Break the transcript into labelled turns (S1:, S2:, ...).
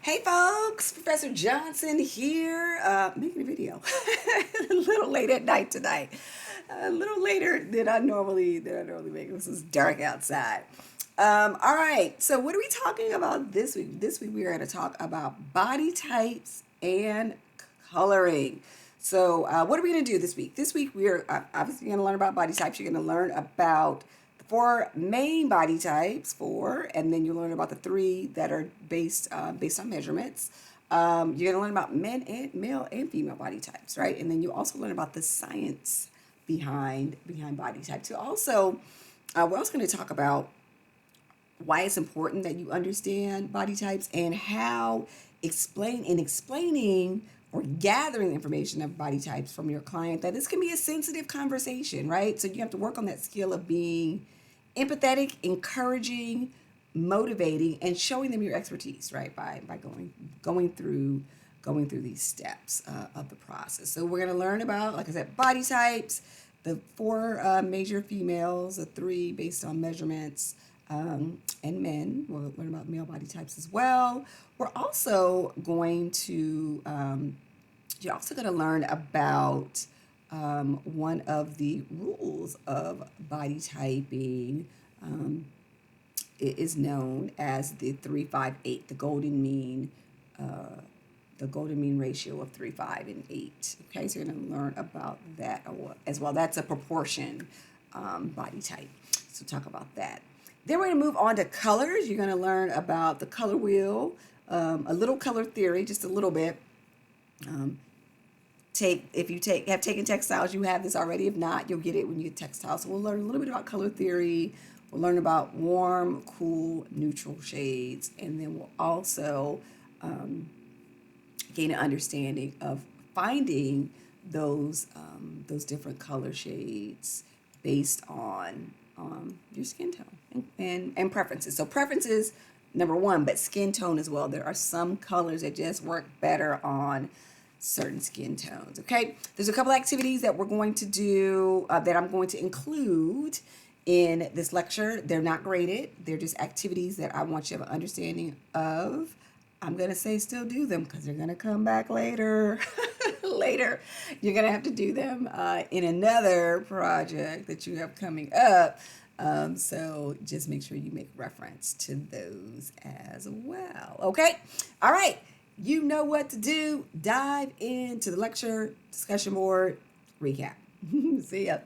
S1: Hey folks, Professor Johnson here, making a video a little late at night tonight, a little later than I normally make. This is dark outside. All right, so what are we talking about this week? This week we are going to talk about body types and coloring. So what are we going to do this week? This week we are obviously going to learn about body types. You're going to learn about four main body types, and then you learn about the three that are based on measurements. You're gonna learn about male and female body types, right? And then you also learn about the science behind body types. So also, we're also going to talk about why it's important that you understand body types and how explaining or gathering information of body types from your client, that this can be a sensitive conversation, right? So you have to work on that skill of being empathetic, encouraging, motivating, and showing them your expertise, right? By going through these steps of the process. So we're going to learn about, like I said, body types, the four major females, the three based on measurements, and men. We'll learn about male body types as well. We're also going to you're also going to learn about one of the rules of body typing. It is known as the 3-5-8, the golden mean ratio of 3, 5, and 8. Okay, so you're going to learn about that as well. That's a proportion body type. So talk about that. Then we're going to move on to colors. You're going to learn about the color wheel, a little color theory, just a little bit. If you have taken textiles, you have this already. If not, you'll get it when you get textiles. So we'll learn a little bit about color theory. We'll learn about warm, cool, neutral shades, and then we'll also gain an understanding of finding those different color shades based on your skin tone and preferences. So preferences, number one, but skin tone as well. There are some colors that just work better on certain skin tones. Okay, there's a couple activities that we're going to do that I'm going to include in this lecture. They're not graded. They're just activities that I want you to have an understanding of. I'm going to say still do them because they're going to come back later. Later, you're going to have to do them in another project that you have coming up. So just make sure you make reference to those as well. Okay? All right. You know what to do. Dive into the lecture, discussion board, recap. See ya.